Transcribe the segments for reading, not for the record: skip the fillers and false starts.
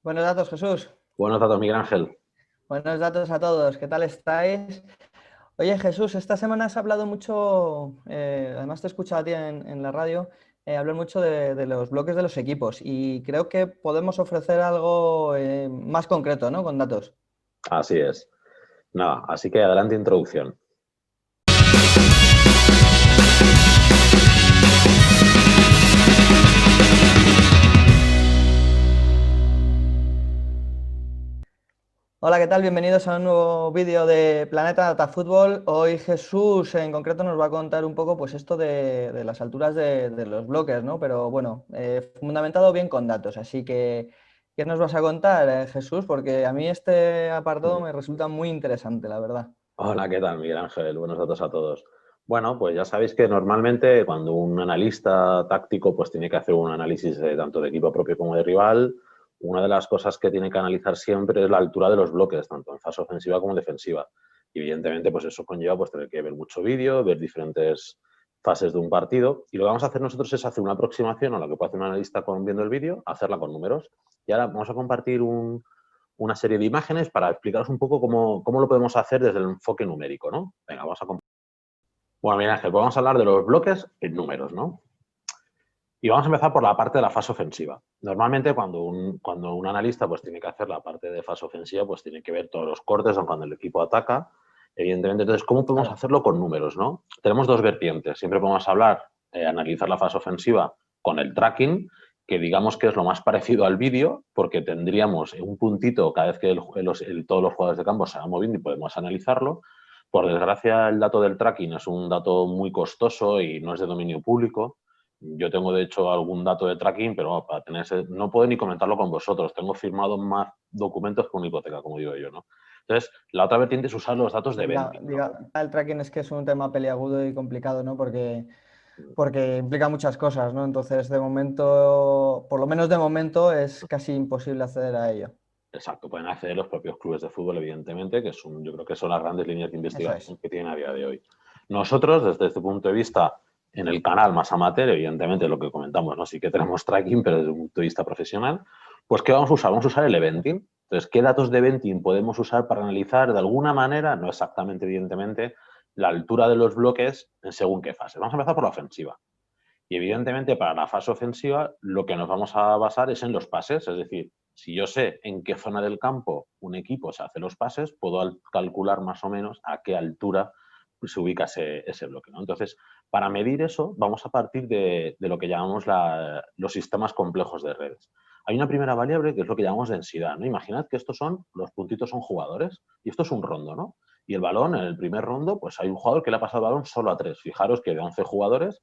Buenos datos, Jesús. Buenos datos, Miguel Ángel. Buenos datos a todos. ¿Qué tal estáis? Oye, Jesús, esta semana has hablado mucho, además te he escuchado a ti en la radio, hablar mucho de los bloques de los equipos y creo que podemos ofrecer algo más concreto, ¿no? Con datos. Así es. Nada, así que adelante introducción. Hola, ¿qué tal? Bienvenidos a un nuevo vídeo de Planeta Data Fútbol. Hoy Jesús en concreto nos va a contar un poco pues esto de las alturas de los bloques, ¿no? Pero bueno, fundamentado bien con datos. Así que, ¿qué nos vas a contar, Jesús? Porque a mí este apartado me resulta muy interesante, la verdad. Hola, ¿qué tal, Miguel Ángel? Buenos datos a todos. Bueno, pues ya sabéis que normalmente cuando un analista táctico pues tiene que hacer un análisis tanto de equipo propio como de rival, una de las cosas que tiene que analizar siempre es la altura de los bloques, tanto en fase ofensiva como defensiva. Y evidentemente, pues eso conlleva pues tener que ver mucho vídeo, ver diferentes fases de un partido. Y lo que vamos a hacer nosotros es hacer una aproximación a lo que puede hacer un analista viendo el vídeo, hacerla con números. Y ahora vamos a compartir una serie de imágenes para explicaros un poco cómo lo podemos hacer desde el enfoque numérico, ¿no? Venga, vamos a... Bueno, mira, Ángel, pues vamos a hablar de los bloques en números, ¿no? Y vamos a empezar por la parte de la fase ofensiva. Normalmente cuando un analista pues tiene que hacer la parte de fase ofensiva, pues tiene que ver todos los cortes cuando el equipo ataca, evidentemente. Entonces, ¿cómo podemos hacerlo con números, no? Tenemos dos vertientes. Siempre podemos hablar, analizar la fase ofensiva con el tracking, que digamos que es lo más parecido al vídeo, porque tendríamos un puntito cada vez que todos los jugadores de campo se van moviendo y podemos analizarlo. Por desgracia, el dato del tracking es un dato muy costoso y no es de dominio público. Yo tengo, de hecho, algún dato de tracking, pero para no puedo ni comentarlo con vosotros. Tengo firmado más documentos que una hipoteca, como digo yo, ¿no? Entonces, la otra vertiente es usar los datos de venting, ¿no? El tracking es que es un tema peliagudo y complicado, ¿no? Porque implica muchas cosas, ¿no? Entonces, de momento, por lo menos de momento, es casi imposible acceder a ello. Exacto, pueden acceder los propios clubes de fútbol, evidentemente, yo creo que son las grandes líneas de Eso es. investigación que tienen a día de hoy. Nosotros, desde este punto de vista, en el canal más amateur, evidentemente lo que comentamos, ¿no? Sí que tenemos tracking, pero desde un punto de vista profesional, pues ¿qué vamos a usar? Vamos a usar el eventing. Entonces, ¿qué datos de eventing podemos usar para analizar de alguna manera, no exactamente, evidentemente, la altura de los bloques en según qué fase? Vamos a empezar por la ofensiva. Y evidentemente para la fase ofensiva lo que nos vamos a basar es en los pases, es decir, si yo sé en qué zona del campo un equipo se hace los pases, puedo calcular más o menos a qué altura se ubica ese bloque, ¿no? Entonces, para medir eso, vamos a partir de lo que llamamos los sistemas complejos de redes. Hay una primera variable que es lo que llamamos densidad, ¿no? Imaginad que los puntitos son jugadores y esto es un rondo, ¿no? Y el balón, en el primer rondo, pues hay un jugador que le ha pasado el balón solo a 3. Fijaros que de 11 jugadores,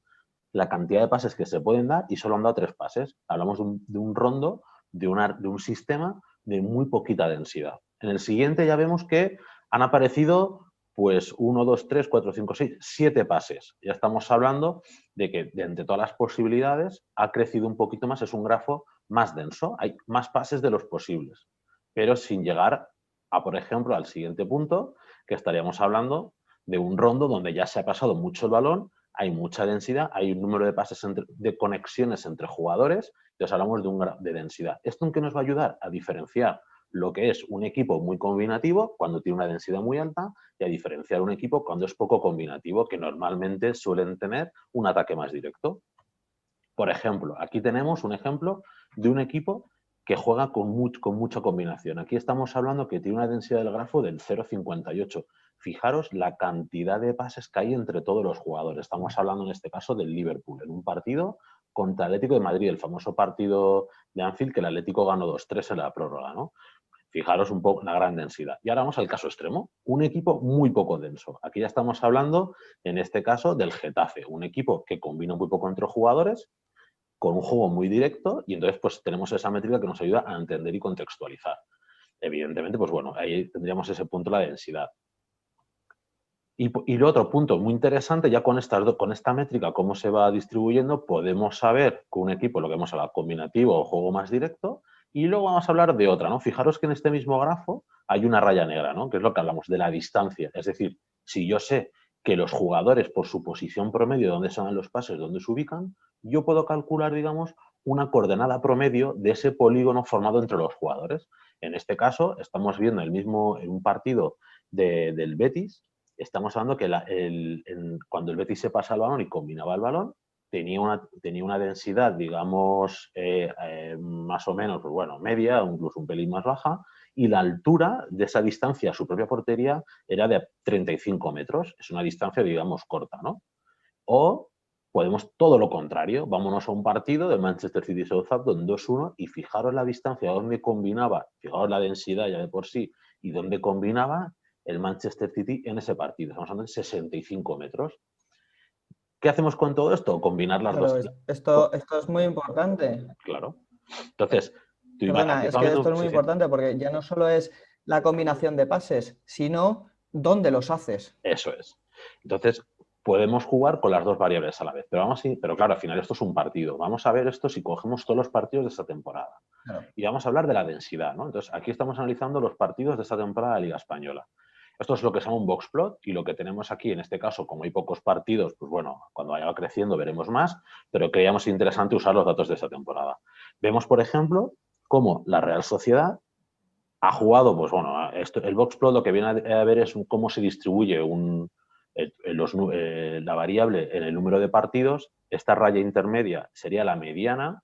la cantidad de pases que se pueden dar y solo han dado 3 pases. Hablamos de un rondo, de un sistema de muy poquita densidad. En el siguiente ya vemos que han aparecido pues 1, 2, 3, 4, 5, 6, 7 pases. Ya estamos hablando de que de entre todas las posibilidades ha crecido un poquito más, es un grafo más denso, hay más pases de los posibles, pero sin llegar a, por ejemplo, al siguiente punto, que estaríamos hablando de un rondo donde ya se ha pasado mucho el balón, hay mucha densidad, hay un número de pases de conexiones entre jugadores, entonces hablamos de densidad. ¿Esto en qué nos va a ayudar? A diferenciar lo que es un equipo muy combinativo cuando tiene una densidad muy alta y a diferenciar un equipo cuando es poco combinativo, que normalmente suelen tener un ataque más directo. Por ejemplo, aquí tenemos un ejemplo de un equipo que juega con mucha combinación. Aquí estamos hablando que tiene una densidad del grafo del 0,58. Fijaros la cantidad de pases que hay entre todos los jugadores. Estamos hablando en este caso del Liverpool, en un partido contra el Atlético de Madrid, el famoso partido de Anfield que el Atlético ganó 2-3 en la prórroga, ¿no? Fijaros un poco la gran densidad. Y ahora vamos al caso extremo, un equipo muy poco denso. Aquí ya estamos hablando, en este caso, del Getafe, un equipo que combina muy poco entre jugadores, con un juego muy directo y entonces pues tenemos esa métrica que nos ayuda a entender y contextualizar. Evidentemente, pues bueno, ahí tendríamos ese punto, la densidad. Y el otro punto muy interesante, ya con esta métrica, cómo se va distribuyendo, podemos saber que un equipo, lo que hemos hablado, combinativo o juego más directo, y luego vamos a hablar de otra, ¿no? Fijaros que en este mismo grafo hay una raya negra, ¿no? Que es lo que hablamos de la distancia. Es decir, si yo sé que los jugadores por su posición promedio, dónde son los pases, dónde se ubican, yo puedo calcular, digamos, una coordenada promedio de ese polígono formado entre los jugadores. En este caso, estamos viendo en un partido del Betis, estamos hablando que cuando el Betis se pasa el balón y combinaba el balón, tenía una densidad, digamos, más o menos, pues bueno, media, incluso un pelín más baja, y la altura de esa distancia a su propia portería era de 35 metros. Es una distancia, digamos, corta, ¿no? O podemos todo lo contrario. Vámonos a un partido de Manchester City Southampton 2-1 y fijaros la distancia donde combinaba, fijaros la densidad ya de por sí y donde combinaba el Manchester City en ese partido. Estamos hablando de 65 metros. ¿Qué hacemos con todo esto? Combinar las Claro, dos. esto es muy importante. Claro. Entonces, Perdona, aquí es estamos que esto viendo. es muy Sí, sí. importante porque ya no solo es la combinación de pases, sino dónde los haces. Eso es. Entonces, podemos jugar con las dos variables a la vez. Pero claro, al final esto es un partido. Vamos a ver esto si cogemos todos los partidos de esta temporada. Claro. Y vamos a hablar de la densidad, ¿no? Entonces, aquí estamos analizando los partidos de esta temporada de la Liga Española. Esto es lo que se llama un box plot y lo que tenemos aquí, en este caso, como hay pocos partidos, pues bueno, cuando vaya creciendo veremos más, pero creíamos interesante usar los datos de esta temporada. Vemos, por ejemplo, cómo la Real Sociedad ha jugado, pues bueno, el box plot lo que viene a ver es cómo se distribuye la variable en el número de partidos. Esta raya intermedia sería la mediana.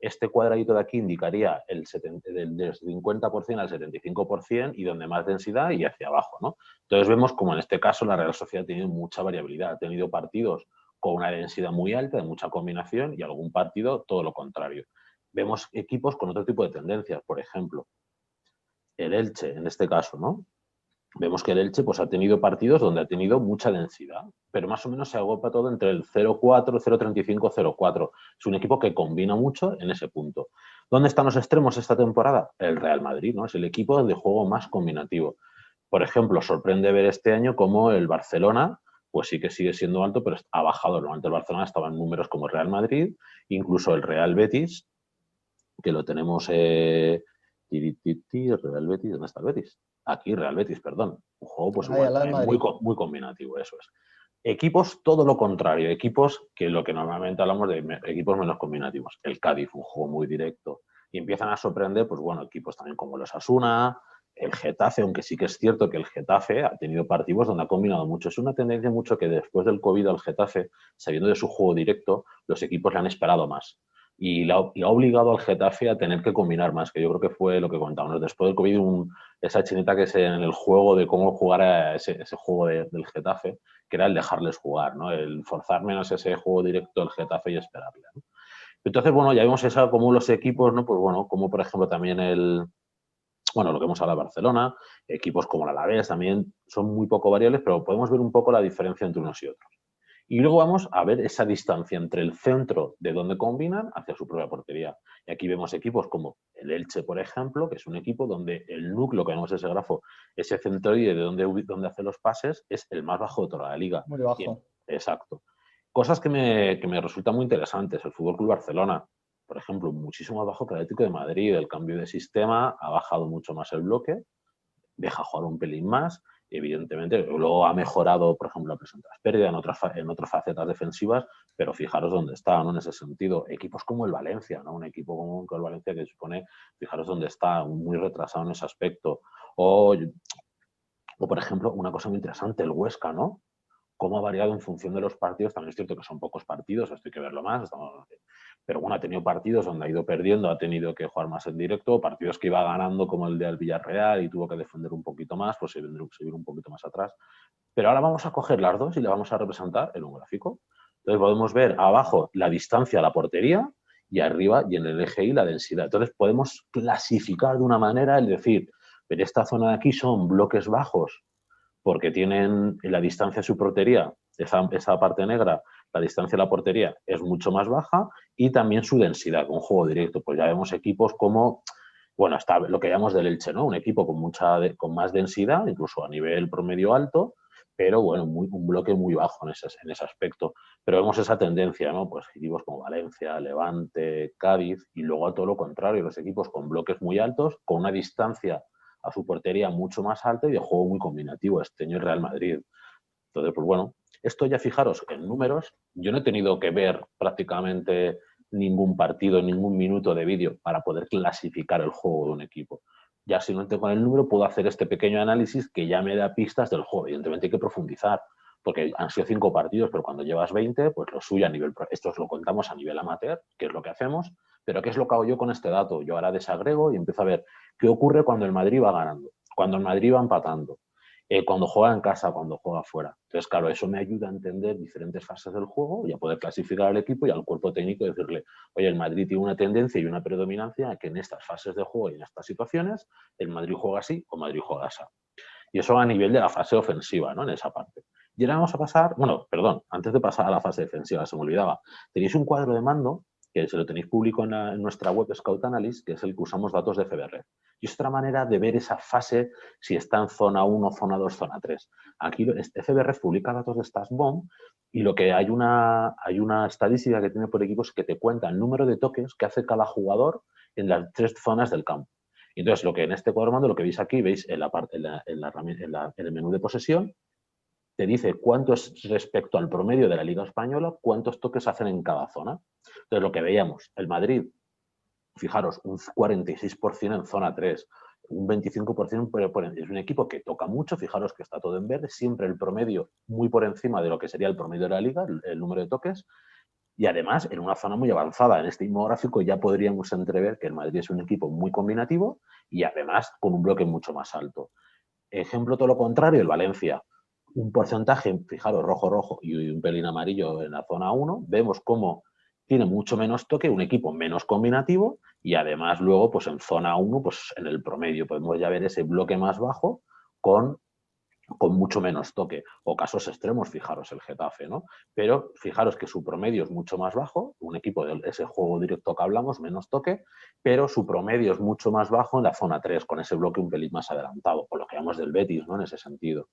Este cuadradito de aquí indicaría del 50% al 75% y donde más densidad y hacia abajo, ¿no? Entonces vemos como en este caso la Real Sociedad ha tenido mucha variabilidad. Ha tenido partidos con una densidad muy alta, de mucha combinación, y algún partido todo lo contrario. Vemos equipos con otro tipo de tendencias. Por ejemplo, el Elche, en este caso, ¿no? Vemos que el Elche pues, ha tenido partidos donde ha tenido mucha densidad, pero más o menos se agrupa todo entre el 0,4, 0,35, 0,4. Es un equipo que combina mucho en ese punto. ¿Dónde están los extremos esta temporada? El Real Madrid, ¿no? Es el equipo de juego más combinativo. Por ejemplo, sorprende ver este año cómo el Barcelona, pues sí que sigue siendo alto, pero ha bajado. Normalmente el Barcelona estaba en números como el Real Madrid, incluso el Real Betis, que lo tenemos Real Betis, ¿dónde está el Betis? Aquí, Real Betis, perdón. Un juego, pues Ahí igual, al Real también Madrid. muy combinativo, eso es. Equipos, todo lo contrario, equipos que lo que normalmente hablamos de equipos menos combinativos. El Cádiz, un juego muy directo. Y empiezan a sorprender, pues bueno, equipos también como los Asuna, el Getafe, aunque sí que es cierto que el Getafe ha tenido partidos donde ha combinado mucho. Es una tendencia mucho que después del COVID al Getafe, sabiendo de su juego directo, los equipos le han esperado más y ha obligado al Getafe a tener que combinar más, que yo creo que fue lo que contábamos. Después del COVID, esa chinita que es en el juego de cómo jugar a ese juego del Getafe, que era el dejarles jugar, ¿no? El forzar menos ese juego directo del Getafe y esperarle, ¿no? Entonces, bueno, ya vimos eso como los equipos, ¿no? Pues bueno, como por ejemplo también lo que hemos hablado de Barcelona, equipos como el Alavés también son muy poco variables, pero podemos ver un poco la diferencia entre unos y otros. Y luego vamos a ver esa distancia entre el centro de donde combinan hacia su propia portería. Y aquí vemos equipos como el Elche, por ejemplo, que es un equipo donde el núcleo que vemos ese grafo, ese centroide de donde hace los pases, es el más bajo de toda la liga. Muy bajo. Exacto. Cosas que me resultan muy interesantes. El Fútbol Club Barcelona, por ejemplo, muchísimo más bajo que el Atlético de Madrid. El cambio de sistema ha bajado mucho más el bloque, deja jugar un pelín más. Evidentemente, luego ha mejorado, por ejemplo, la presión tras pérdida en otras facetas defensivas, pero fijaros dónde está, ¿no? En ese sentido. Equipos como el Valencia, ¿no? Un equipo como el Valencia que supone, fijaros dónde está, muy retrasado en ese aspecto. O por ejemplo, una cosa muy interesante, el Huesca, ¿no? Cómo ha variado en función de los partidos. También es cierto que son pocos partidos, esto hay que verlo más. Pero bueno, ha tenido partidos donde ha ido perdiendo, ha tenido que jugar más en directo, partidos que iba ganando como el del Villarreal y tuvo que defender un poquito más, pues se vino un poquito más atrás. Pero ahora vamos a coger las dos y le vamos a representar en un gráfico. Entonces podemos ver abajo la distancia a la portería y arriba y en el eje Y la densidad. Entonces podemos clasificar de una manera, es decir, pero esta zona de aquí son bloques bajos porque tienen la distancia a su portería, esa parte negra, la distancia a la portería es mucho más baja y también su densidad, con juego directo. Pues ya vemos equipos como, bueno, está lo que llamamos del Elche, ¿no? Un equipo con más densidad, incluso a nivel promedio alto, pero bueno, un bloque muy bajo en ese aspecto. Pero vemos esa tendencia, ¿no? Pues equipos como Valencia, Levante, Cádiz, y luego a todo lo contrario, los equipos con bloques muy altos, con una distancia a su portería mucho más alta y de juego muy combinativo, este año el Real Madrid. Entonces, pues bueno, esto ya fijaros en números, yo no he tenido que ver prácticamente ningún partido, ningún minuto de vídeo para poder clasificar el juego de un equipo. Ya si no tengo el número, puedo hacer este pequeño análisis que ya me da pistas del juego. Evidentemente hay que profundizar, porque han sido 5 partidos, pero cuando llevas 20, pues lo suyo a nivel, esto os lo contamos a nivel amateur, que es lo que hacemos, pero ¿qué es lo que hago yo con este dato? Yo ahora desagrego y empiezo a ver qué ocurre cuando el Madrid va ganando, cuando el Madrid va empatando, cuando juega en casa, cuando juega fuera. Entonces, claro, eso me ayuda a entender diferentes fases del juego y a poder clasificar al equipo y al cuerpo técnico y decirle, oye, el Madrid tiene una tendencia y una predominancia que en estas fases de juego y en estas situaciones el Madrid juega así o Madrid juega así. Y eso a nivel de la fase ofensiva, ¿no? En esa parte. Y ahora vamos a pasar, bueno, perdón, antes de pasar a la fase defensiva, se me olvidaba. Tenéis un cuadro de mando, que se lo tenéis público en nuestra web Scout Analyst, que es el que usamos datos de FBref. Y es otra manera de ver esa fase, si está en zona 1, zona 2, zona 3. Aquí FBref publica datos de StatsBomb y lo que hay una estadística que tiene por equipos que te cuenta el número de toques que hace cada jugador en las 3 zonas del campo. Entonces, lo que en este cuadro de mando, lo que veis aquí, veis en el menú de posesión, te dice cuánto es respecto al promedio de la Liga Española, cuántos toques hacen en cada zona. Entonces, lo que veíamos, el Madrid, fijaros, un 46% en zona 3, un 25% es un equipo que toca mucho, fijaros que está todo en verde, siempre el promedio muy por encima de lo que sería el promedio de la Liga, el número de toques, y además en una zona muy avanzada. En este mismo gráfico ya podríamos entrever que el Madrid es un equipo muy combinativo y además con un bloque mucho más alto. Ejemplo todo lo contrario, el Valencia. Un porcentaje, fijaros, rojo-rojo y un pelín amarillo en la zona 1. Vemos cómo tiene mucho menos toque, un equipo menos combinativo y además luego pues en zona 1, pues en el promedio podemos ya ver ese bloque más bajo con mucho menos toque, o casos extremos, fijaros el Getafe, ¿no? Pero fijaros que su promedio es mucho más bajo, un equipo de ese juego directo que hablamos, menos toque, pero su promedio es mucho más bajo en la zona 3, con ese bloque un pelín más adelantado, por lo que llamamos del Betis, ¿no? En ese sentido.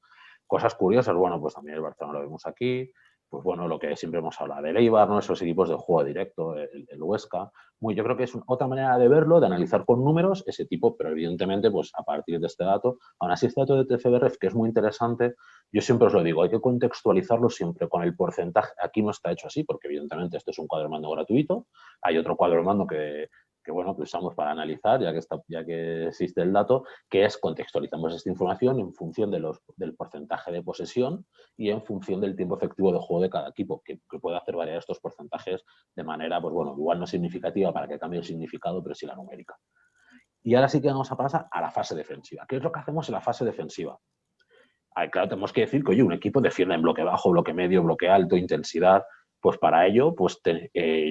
Cosas curiosas, bueno, pues también el Barcelona lo vemos aquí, pues bueno, lo que siempre hemos hablado del Eibar, ¿no? Esos equipos de juego directo, el Huesca. Yo creo que es otra manera de verlo, de analizar con números ese tipo, pero evidentemente, pues a partir de este dato, aún así este dato de TFBRF, que es muy interesante, yo siempre os lo digo, hay que contextualizarlo siempre con el porcentaje. Aquí no está hecho así, porque evidentemente este es un cuadro de mando gratuito, hay otro cuadro de mando que bueno, que usamos para analizar, ya que existe el dato, que es contextualizamos esta información en función del porcentaje de posesión y en función del tiempo efectivo de juego de cada equipo, que puede hacer variar estos porcentajes de manera, pues bueno, igual no significativa para que cambie el significado, pero sí la numérica. Y ahora sí que vamos a pasar a la fase defensiva. ¿Qué es lo que hacemos en la fase defensiva? Claro, tenemos que decir que, oye, un equipo defiende en bloque bajo, bloque medio, bloque alto, intensidad. Pues para ello, pues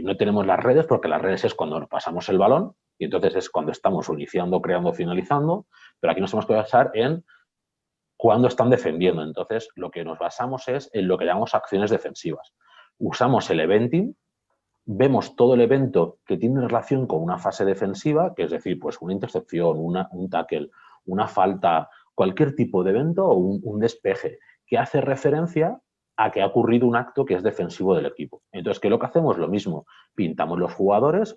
no tenemos las redes, porque las redes es cuando pasamos el balón y entonces es cuando estamos iniciando, creando, finalizando, pero aquí nos tenemos que basar en cuando están defendiendo. Entonces, lo que nos basamos es en lo que llamamos acciones defensivas. Usamos el eventing, vemos todo el evento que tiene relación con una fase defensiva, que es decir, pues una intercepción, un tackle, una falta, cualquier tipo de evento o un despeje que hace referencia a que ha ocurrido un acto que es defensivo del equipo. Entonces, ¿qué es lo que hacemos? Lo mismo, pintamos los jugadores,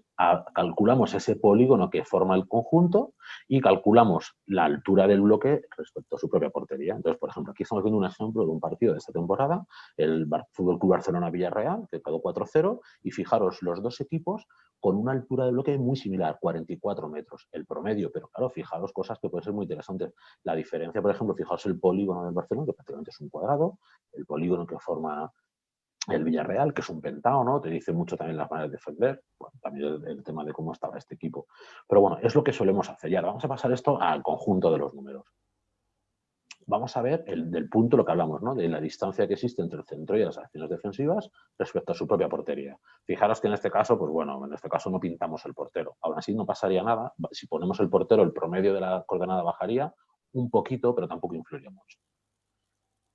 calculamos ese polígono que forma el conjunto y calculamos la altura del bloque respecto a su propia portería. Entonces, por ejemplo, aquí estamos viendo un ejemplo de un partido de esta temporada, el Fútbol Club Barcelona-Villarreal, que quedó 4-0, y fijaros, los dos equipos con una altura de bloque muy similar, 44 metros, el promedio, pero claro, fijaros cosas que pueden ser muy interesantes. La diferencia, por ejemplo, fijaros el polígono del Barcelona, que prácticamente es un cuadrado, el polígono que forma el Villarreal, que es un pentao, ¿no? Te dice mucho también las maneras de defender, bueno, también el tema de cómo estaba este equipo. Pero bueno, es lo que solemos hacer. Y ahora vamos a pasar esto al conjunto de los números. Vamos a ver del punto, lo que hablamos, ¿no? De la distancia que existe entre el centro y las acciones defensivas respecto a su propia portería. Fijaros que en este caso, pues bueno, en este caso no pintamos el portero. Aún así no pasaría nada. Si ponemos el portero, el promedio de la coordenada bajaría un poquito, pero tampoco influiría mucho.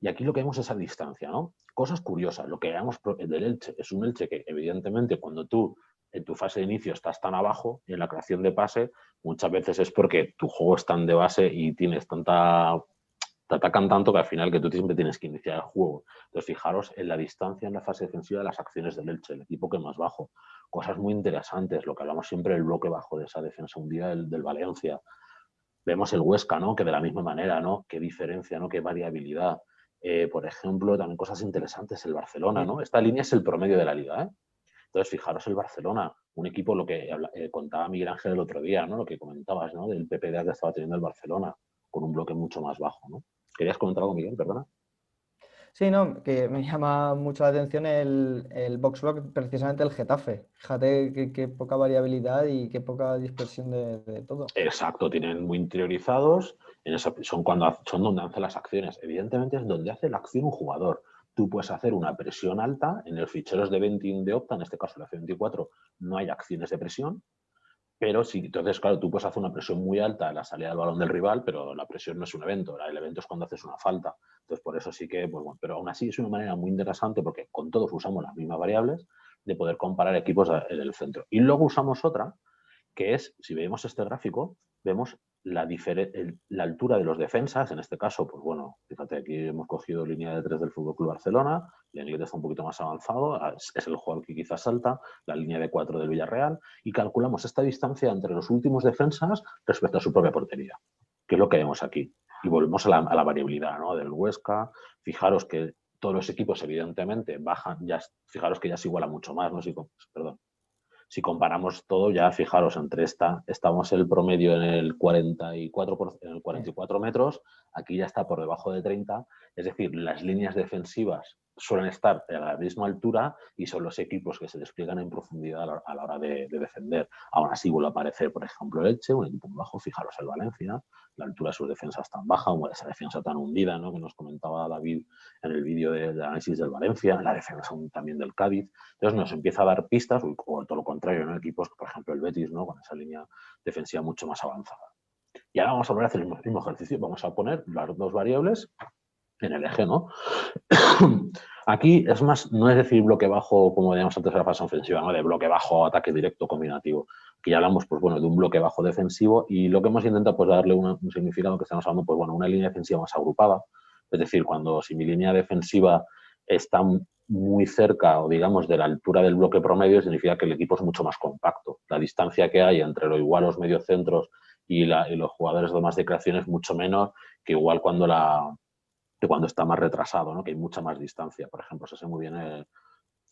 Y aquí lo que vemos es esa distancia, ¿no? Cosas curiosas. Lo que veamos del Elche es un Elche que, evidentemente, cuando tú en tu fase de inicio estás tan abajo y en la creación de pase, muchas veces es porque tu juego es tan de base y tienes te atacan tanto que al final que tú siempre tienes que iniciar el juego. Entonces, fijaros en la distancia en la fase defensiva de las acciones del Elche, el equipo que es más bajo. Cosas muy interesantes, lo que hablamos siempre, el bloque bajo de esa defensa un día del Valencia. Vemos el Huesca, ¿no? Que de la misma manera, ¿no? Qué diferencia, ¿no? Qué variabilidad. Por ejemplo, también cosas interesantes, el Barcelona, ¿no? Esta línea es el promedio de la liga, ¿eh? Entonces, fijaros el Barcelona, un equipo, lo que contaba Miguel Ángel el otro día, ¿no? Lo que comentabas, ¿no? Del PPD que estaba teniendo el Barcelona, con un bloque mucho más bajo, ¿no? ¿Querías comentar algo, Miguel? Perdona. Sí, no, que me llama mucho la atención el box block, precisamente el Getafe. Fíjate qué poca variabilidad y qué poca dispersión de todo. Exacto, tienen muy interiorizados, son donde hacen las acciones. Evidentemente es donde hace la acción un jugador. Tú puedes hacer una presión alta, en los ficheros de venting de Opta, en este caso la F24, no hay acciones de presión, pero sí, entonces, claro, tú puedes hacer una presión muy alta en la salida del balón del rival, pero la presión no es un evento, el evento es cuando haces una falta. Entonces, por eso sí que, pues bueno, pero aún así es una manera muy interesante porque con todos usamos las mismas variables de poder comparar equipos en el centro. Y luego usamos otra, que es, si vemos este gráfico, vemos la altura de los defensas, en este caso, pues bueno, fíjate, aquí hemos cogido línea de 3 del FC Barcelona, Lenglet está un poquito más avanzado, es el jugador que quizás salta, la línea de 4 del Villarreal, y calculamos esta distancia entre los últimos defensas respecto a su propia portería, que es lo que vemos aquí. Y volvemos a la variabilidad, ¿no? Del Huesca. Fijaros que todos los equipos, evidentemente, bajan, fijaros que ya se iguala mucho más, ¿no? Perdón. Si comparamos todo, ya fijaros, estamos el promedio en el 44 metros, aquí ya está por debajo de 30, es decir, las líneas defensivas suelen estar a la misma altura y son los equipos que se despliegan en profundidad a la hora de defender. Aún así vuelve a aparecer, por ejemplo, el Elche, un equipo muy bajo, fijaros el Valencia, la altura de sus defensas tan baja, esa defensa tan hundida, ¿no? Que nos comentaba David en el vídeo de análisis del Valencia, la defensa también del Cádiz. Entonces nos empieza a dar pistas, o todo lo contrario, ¿no? Equipos, por ejemplo, el Betis, ¿no? Con esa línea defensiva mucho más avanzada. Y ahora vamos a volver a hacer el mismo ejercicio. Vamos a poner las dos variables en el eje, ¿no? Aquí es más, no es decir bloque bajo, como decíamos antes de la fase ofensiva, ¿no? De bloque bajo, ataque directo, combinativo. Aquí ya hablamos, pues bueno, de un bloque bajo defensivo y lo que hemos intentado, pues darle un significado que estamos hablando, pues bueno, una línea defensiva más agrupada. Es decir, si mi línea defensiva está muy cerca o digamos de la altura del bloque promedio, significa que el equipo es mucho más compacto. La distancia que hay entre lo igual los mediocentros y los jugadores más de creación es mucho menor que igual cuando está más retrasado, ¿no? Que hay mucha más distancia. Por ejemplo, se hace muy bien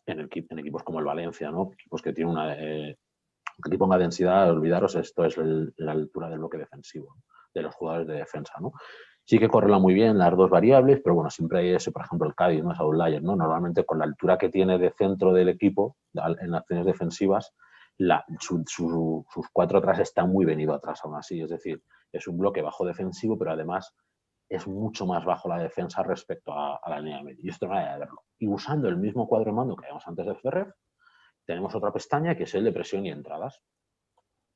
en equipos como el Valencia, ¿no? Equipos que tienen que ponga densidad, olvidaros, esto es la altura del bloque defensivo de los jugadores de defensa, ¿no? Sí que correla muy bien las dos variables, pero bueno, siempre hay ese, por ejemplo, el Cádiz, ¿no? Es outlier, ¿no? Normalmente con la altura que tiene de centro del equipo en acciones defensivas, sus cuatro atrás están muy venido atrás aún así, es decir, es un bloque bajo defensivo, pero además es mucho más bajo la defensa respecto a la línea media. Y esto es una manera de verlo. Y usando el mismo cuadro de mando que habíamos antes de FRF, tenemos otra pestaña que es el de presión y entradas,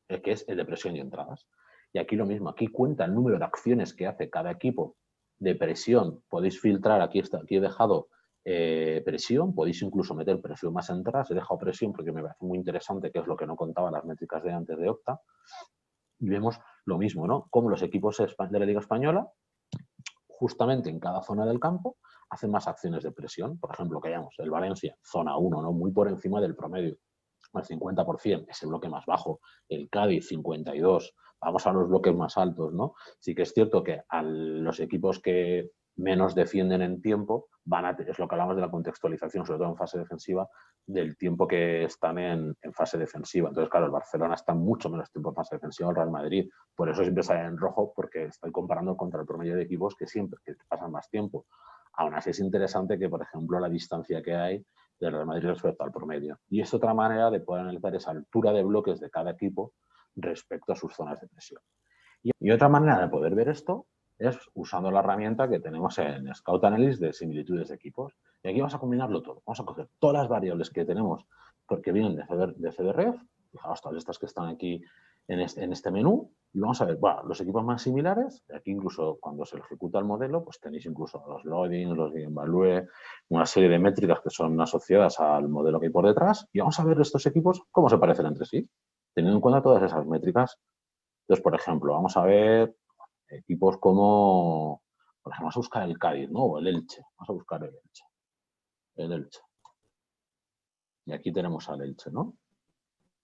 que es el de presión y entradas. Y aquí lo mismo, aquí cuenta el número de acciones que hace cada equipo de presión. Podéis filtrar, aquí he dejado presión, podéis incluso meter presión más entradas. He dejado presión porque me parece muy interesante, que es lo que no contaba las métricas de antes de Opta. Y vemos lo mismo, ¿no? Como los equipos de la Liga Española, justamente en cada zona del campo, hacen más acciones de presión. Por ejemplo, que hayamos el Valencia, zona 1, ¿no? Muy por encima del promedio, al 50%, es el bloque más bajo. El Cádiz, 52%. Vamos a los bloques más altos, ¿no? Sí que es cierto que a los equipos que menos defienden en tiempo, es lo que hablamos de la contextualización, sobre todo en fase defensiva, del tiempo que están en fase defensiva. Entonces, claro, el Barcelona está mucho menos tiempo en fase defensiva, el Real Madrid. Por eso siempre sale en rojo, porque estoy comparando contra el promedio de equipos que pasan más tiempo. Aún así es interesante que, por ejemplo, la distancia que hay del Real Madrid respecto al promedio. Y es otra manera de poder analizar esa altura de bloques de cada equipo respecto a sus zonas de presión. Y otra manera de poder ver esto es usando la herramienta que tenemos en Scout Analysis de similitudes de equipos. Y aquí vamos a combinarlo todo. Vamos a coger todas las variables que tenemos porque vienen de FDREF, fijaos todas estas que están aquí en este menú, y vamos a ver, bueno, los equipos más similares, aquí incluso cuando se ejecuta el modelo, pues tenéis incluso los loadings, los Eigenvalue, una serie de métricas que son asociadas al modelo que hay por detrás, y vamos a ver estos equipos cómo se parecen entre sí, teniendo en cuenta todas esas métricas. Entonces, por ejemplo, vamos a ver equipos como, por ejemplo, vamos a buscar el Cádiz, ¿no? O el Elche. Vamos a buscar el Elche. El Elche. Y aquí tenemos al Elche, ¿no?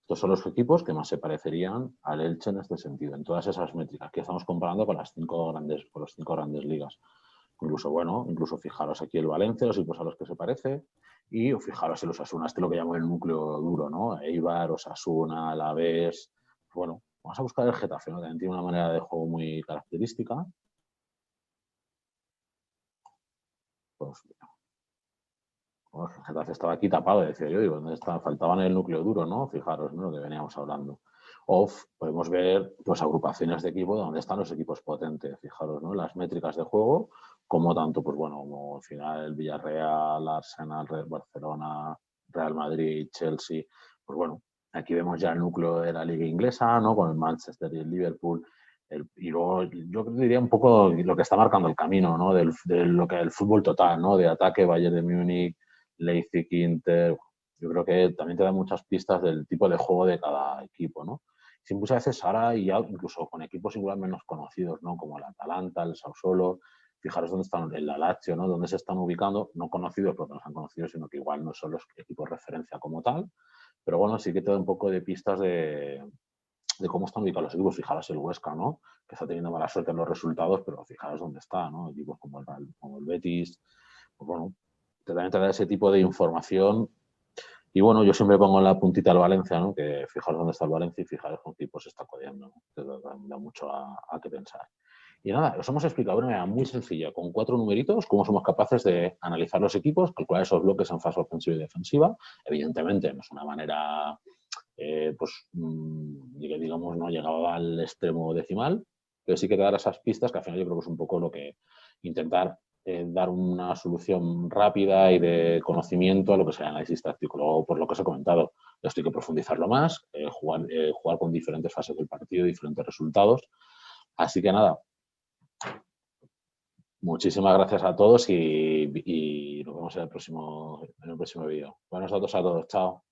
Estos son los equipos que más se parecerían al Elche en este sentido, en todas esas métricas que estamos comparando con las cinco grandes ligas. Incluso, bueno, incluso fijaros aquí el Valencia, los equipos a los que se parece, y fijaros el Osasuna, lo que llamo el núcleo duro, ¿no? Eibar, Osasuna, Alavés. Bueno, vamos a buscar el Getafe, ¿no? También tiene una manera de juego muy característica. Pues, el Getafe estaba aquí tapado, decía yo, digo, ¿dónde está? Faltaban el núcleo duro, ¿no? Fijaros, ¿no? Lo que veníamos hablando. O podemos ver pues agrupaciones de equipo donde están los equipos potentes, fijaros, ¿no? Las métricas de juego, como tanto, pues bueno, como al final el Villarreal, Arsenal, Barcelona, Real Madrid, Chelsea, pues bueno, aquí vemos ya el núcleo de la liga inglesa, ¿no? Con el Manchester y el Liverpool. Y luego yo diría un poco lo que está marcando el camino, ¿no? De lo que el fútbol total, ¿no? De ataque, Bayern de Múnich, Leipzig, Inter. Yo creo que también te da muchas pistas del tipo de juego de cada equipo, ¿no? Sí, muchas veces ahora, y incluso con equipos igual menos conocidos, ¿no? Como el Atalanta, el Sassuolo, fijaros dónde están el Lazio, ¿no? Dónde se están ubicando, no conocidos porque no se han conocido, sino que igual no son los equipos referencia como tal, pero bueno, sí que te da un poco de pistas de cómo están ubicados los equipos. Fijaros el Huesca, ¿no? Que está teniendo mala suerte en los resultados, pero fijaros dónde está, ¿no? Equipos como el Betis, pues bueno, también te da ese tipo de información. Y bueno, yo siempre pongo en la puntita al Valencia, ¿no? Que fijaros dónde está el Valencia y fijaros con qué equipo se está codiendo, ¿no? Te da mucho a qué pensar. Y nada, os hemos explicado de una manera muy sencilla, con 4 numeritos, cómo somos capaces de analizar los equipos, calcular esos bloques en fase ofensiva y defensiva. Evidentemente, no es una manera, pues, digamos, no llegaba al extremo decimal, pero sí que te da esas pistas que al final yo creo que es un poco lo que intentar dar una solución rápida y de conocimiento a lo que sea análisis táctico. Luego, por lo que os he comentado, esto hay que profundizarlo más, jugar con diferentes fases del partido, diferentes resultados. Así que nada, muchísimas gracias a todos y nos vemos en el próximo vídeo. Buenos datos a todos. Chao.